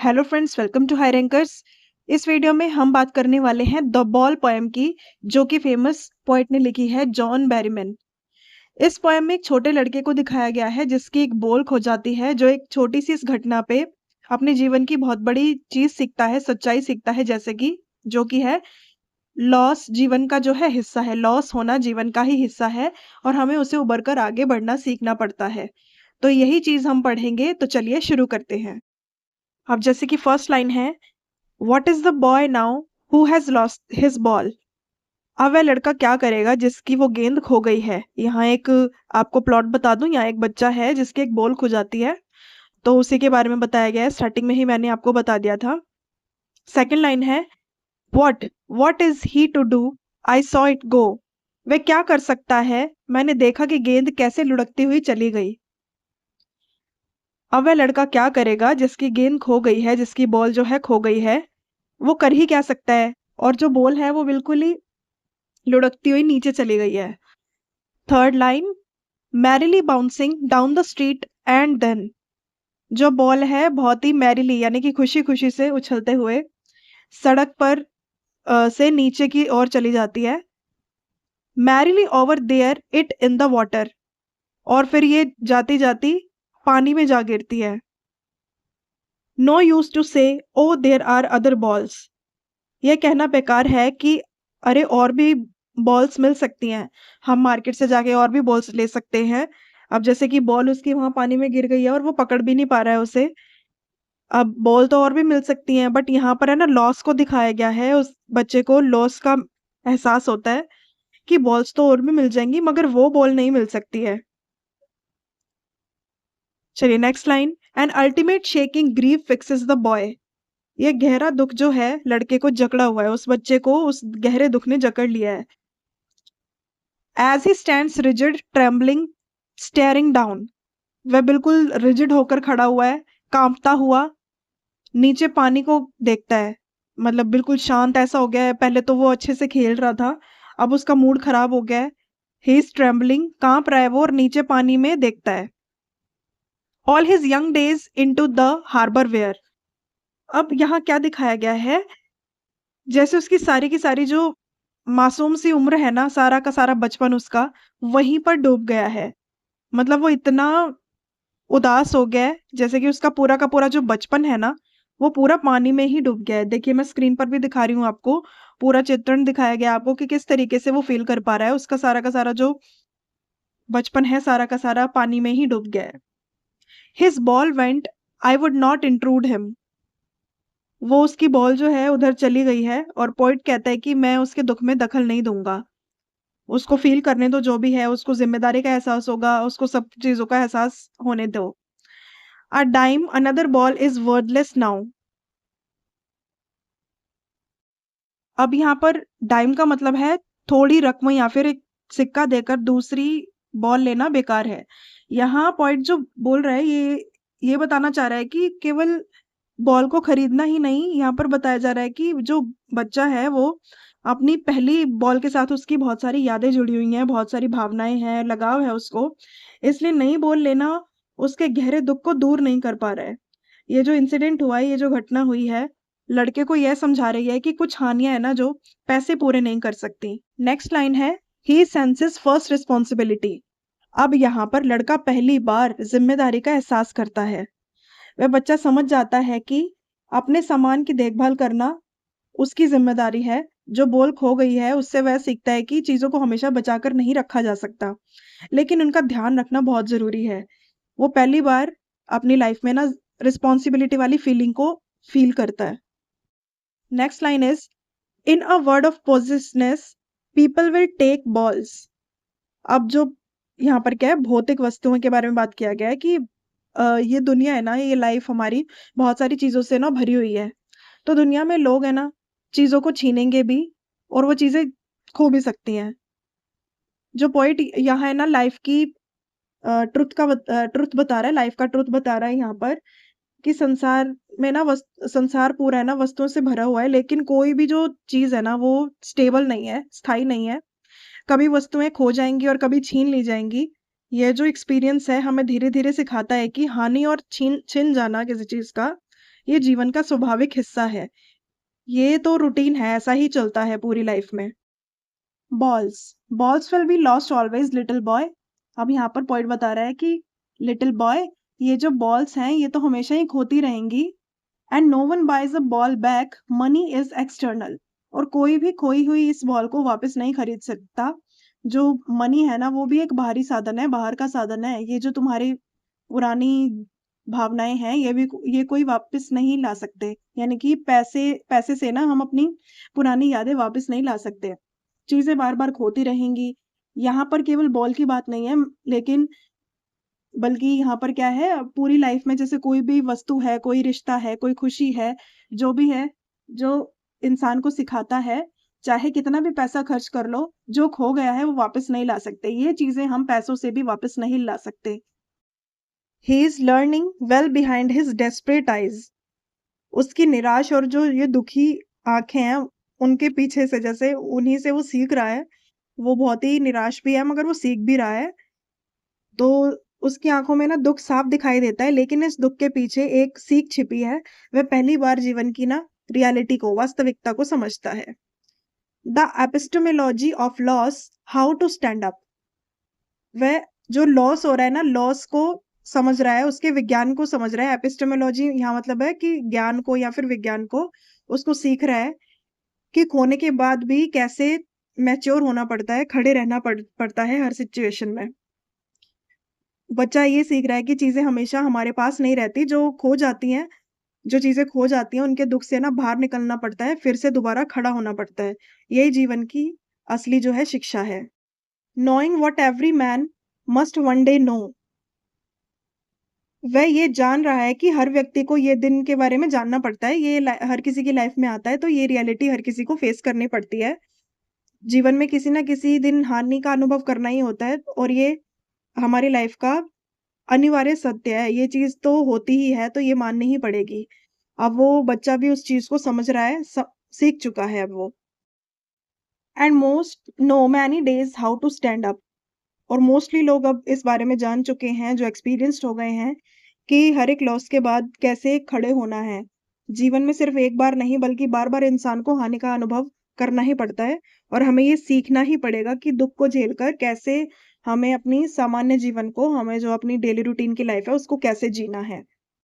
Hello friends, welcome to High Rankers. इस video में हम बात करने वाले हैं द बॉल पोएम की, जो कि फेमस पोएट ने लिखी है, जॉन बैरीमैन। इस पोएम में एक छोटे लड़के को दिखाया गया है जिसकी एक बॉल खो जाती है, जो एक छोटी सी इस घटना पे अपने जीवन की बहुत बड़ी चीज सीखता है, सच्चाई सीखता है, जैसे कि जो कि है लॉस जीवन का जो है हिस्सा है। लॉस होना जीवन का ही हिस्सा है और हमें उसे उबर कर आगे बढ़ना सीखना पड़ता है। तो यही चीज हम पढ़ेंगे, तो चलिए शुरू करते हैं। अब जैसे कि फर्स्ट लाइन है, What is the boy now who has lost his ball? अब वह लड़का क्या करेगा जिसकी वो गेंद खो गई है। यहाँ एक आपको प्लॉट बता दूं, यहाँ एक बच्चा है जिसकी एक बॉल खो जाती है, तो उसी के बारे में बताया गया है। स्टार्टिंग में ही मैंने आपको बता दिया था। सेकंड लाइन है, what is he to do? I saw it go. वह क्या कर सकता है, मैंने देखा कि गेंद कैसे लुढ़कती हुई चली गई। अब वह लड़का क्या करेगा जिसकी गेंद खो गई है, जिसकी बॉल जो है खो गई है, वो कर ही क्या सकता है, और जो बॉल है वो बिल्कुल ही लुढ़कती हुई नीचे चली गई है। Third line, merrily bouncing down the street and then, जो बॉल है बहुत ही मैरिली यानी कि खुशी खुशी से उछलते हुए सड़क पर से नीचे की ओर चली जाती है। Merrily over there it in the water, और फिर ये जाती जाती पानी में जा गिरती है। नो यूज टू से oh there are other balls, यह कहना बेकार है कि अरे और भी बॉल्स मिल सकती हैं, हम मार्केट से जाके और भी बॉल्स ले सकते हैं। अब जैसे कि बॉल उसकी वहां पानी में गिर गई है और वो पकड़ भी नहीं पा रहा है उसे। अब बॉल तो और भी मिल सकती हैं, बट यहाँ पर है ना लॉस को दिखाया गया है। उस बच्चे को लॉस का एहसास होता है कि बॉल्स तो और भी मिल जाएंगी मगर वो बॉल नहीं मिल सकती है। चलिए next line, an ultimate shaking grief fixes the boy, ये गहरा दुख जो है लड़के को जकड़ा हुआ है, उस बच्चे को उस गहरे दुख ने जकड़ लिया है। As he stands rigid trembling staring down, वह बिल्कुल रिजिड होकर खड़ा हुआ है, कांपता हुआ नीचे पानी को देखता है। मतलब बिल्कुल शांत ऐसा हो गया है। पहले तो वो अच्छे से खेल रहा था, अब उसका मूड खराब हो गया है। ही इज ट्रेम्बलिंग, कांप रहा है वो और नीचे पानी में देखता है। All his young days into the harbour where, अब यहाँ क्या दिखाया गया है, जैसे उसकी सारी की सारी जो मासूम सी उम्र है ना, सारा का सारा बचपन उसका वहीं पर डूब गया है। मतलब वो इतना उदास हो गया है, जैसे कि उसका पूरा का पूरा जो बचपन है ना, वो पूरा पानी में ही डूब गया है। देखिए मैं स्क्रीन पर भी दिखा रही हूँ आपको, पूरा चित्रण दिखाया गया आपको कि किस तरीके से वो फील कर पा रहा है। उसका सारा का सारा जो बचपन है, सारा का सारा पानी में ही डूब गया है। His ball went, I would not intrude him, वो उसकी बॉल जो है उधर चली गई है और पोइट कहता है कि मैं उसके दुख में दखल नहीं दूंगा, उसको फील करने दो, जो भी है उसको जिम्मेदारी का एहसास होगा, उसको सब चीजों का एहसास होने दो। A dime another ball is wordless now, अब यहाँ पर डाइम का मतलब है थोड़ी रकम या फिर एक सिक्का देकर दूसरी बॉल लेना बेकार है। यहाँ पॉइंट जो बोल रहा है ये बताना चाह रहा है कि केवल बॉल को खरीदना ही नहीं, यहाँ पर बताया जा रहा है कि जो बच्चा है वो अपनी पहली बॉल के साथ उसकी बहुत सारी यादें जुड़ी हुई हैं, बहुत सारी भावनाएं हैं, लगाव है उसको, इसलिए नई बॉल लेना उसके गहरे दुख को दूर नहीं कर पा रहा है। ये जो इंसिडेंट हुआ है, ये जो घटना हुई है, लड़के को यह समझा रही है कि कुछ हानियां है ना जो पैसे पूरे नहीं कर सकती। नेक्स्ट लाइन है, ही सेंसेस फर्स्ट रिस्पॉन्सिबिलिटी, अब यहाँ पर लड़का पहली बार जिम्मेदारी का एहसास करता है। वह बच्चा समझ जाता है कि अपने सामान की देखभाल करना उसकी जिम्मेदारी है। जो बॉल खो गई है उससे वह सीखता है कि चीजों को हमेशा बचाकर नहीं रखा जा सकता, लेकिन उनका ध्यान रखना बहुत जरूरी है। वो पहली बार अपनी लाइफ में ना रिस्पॉन्सिबिलिटी वाली फीलिंग को फील करता है। Next line is, in a word of positiveness people will take balls, अब जो यहाँ पर क्या है, भौतिक वस्तुओं के बारे में बात किया गया है कि ये दुनिया है ना, ये लाइफ हमारी बहुत सारी चीजों से ना भरी हुई है। तो दुनिया में लोग है ना चीजों को छीनेंगे भी और वो चीजें खो भी सकती हैं। जो पॉइंट यहाँ है ना लाइफ की ट्रुथ बता रहा है, लाइफ का ट्रुथ बता रहा है यहाँ पर कि संसार में ना संसार पूरा है ना वस्तुओं से भरा हुआ है, लेकिन कोई भी जो चीज है ना वो स्टेबल नहीं है, स्थायी नहीं है। कभी वस्तुएं खो जाएंगी और कभी छीन ली जाएंगी। ये जो एक्सपीरियंस है हमें धीरे-धीरे सिखाता है कि हानि और छिन जाना किसी चीज़ का, ये जीवन का स्वाभाविक हिस्सा है। ये तो रूटीन है, ऐसा ही चलता है पूरी लाइफ में। Balls, balls will be lost always little boy. अब यहाँ पर पॉइंट बता रहा है कि लिटिल बॉय, ये जो बॉल्स हैं, ये तो हमेशा ही खोती रहेंगी। And no one buys a ball back, money is external. और कोई भी खोई हुई इस बॉल को वापस नहीं खरीद सकता। जो मनी है ना, वो भी एक बाहरी साधन है, बाहर का साधन है। ये जो तुम्हारी पुरानी भावनाएँ हैं, ये कोई वापस नहीं ला सकते। यानी कि पैसे पैसे से ना हम अपनी पुरानी यादें वापस नहीं ला सकते। चीज़ें बार-बार खोती रहेंगी। यहाँ पर केवल बॉल की बात नहीं है, लेकिन बल्कि यहाँ पर क्या है, पूरी लाइफ में जैसे कोई भी वस्तु है, कोई रिश्ता है, कोई खुशी है, जो भी है, जो इंसान को सिखाता है, चाहे कितना भी पैसा खर्च कर लो, जो खो गया है वो वापस नहीं ला सकते। ये चीज़ें हम पैसों से भी वापस नहीं ला सकते। He is learning well behind his desperate eyes. उसकी निराश और जो ये दुखी आँखें हैं, उनके पीछे से जैसे उन्हीं से वो सीख रहा है। वो बहुत ही निराश भी है, मगर वो सीख भी रहा है। तो उसकी आँखों में ना दुःख साफ दिखाई देता है, लेकिन इस दुःख के पीछे एक सीख छिपी है। वह पहली बार जीवन की ना रियलिटी को, वास्तविकता को समझता है। The epistemology of loss, how to stand up. वह जो लॉस हो रहा है ना, लॉस को समझ रहा है, उसके विज्ञान को समझ रहा है। एपिस्टेमोलॉजी यहाँ मतलब है कि ज्ञान को या फिर विज्ञान को, उसको सीख रहा है कि खोने के बाद भी कैसे मैच्योर होना पड़ता है, खड़े रहना पड़ता है हर सिचुएशन में। बच्चा ये सीख रहा है कि चीज़ें हमेशा हमारे पास नहीं रहती, जो चीज़ें खो जाती हैं, उनके दुःख से ना बाहर निकलना पड़ता है, फिर से दोबारा खड़ा होना पड़ता है। यही जीवन की असली जो है शिक्षा है। Knowing what every man must one day know. वह ये जान रहा है कि हर व्यक्ति को ये दिन के बारे में जानना पड़ता है, ये हर किसी की लाइफ में आता है, तो ये रियलिटी हर किसी को फेस करनी पड़ती है। जीवन में किसी ना किसी दिन हानि का अनुभव करना ही होता है, और ये हमारी लाइफ का अनिवार्य सत्य है। ये चीज़ तो होती ही है, तो ये माननी ही पड़ेगी। अब वो बच्चा भी उस चीज़ को समझ रहा है, सीख चुका है अब वो। And most know many days how to stand up. और मोस्टली लोग अब इस बारे में जान चुके हैं, जो एक्सपीरियंस्ड हो गए हैं, कि हर एक लॉस के बाद कैसे खड़े होना है। जीवन में सिर्फ़ एक बार नहीं, बल्कि बार-बार इंसान को हानि का अनुभव करना ही पड़ता है, और हमें ये सीखना ही पड़ेगा कि दुःख को झेलकर कैसे हमें अपनी सामान्य जीवन को, हमें जो अपनी डेली रूटीन की लाइफ़ है, उसको कैसे जीना है।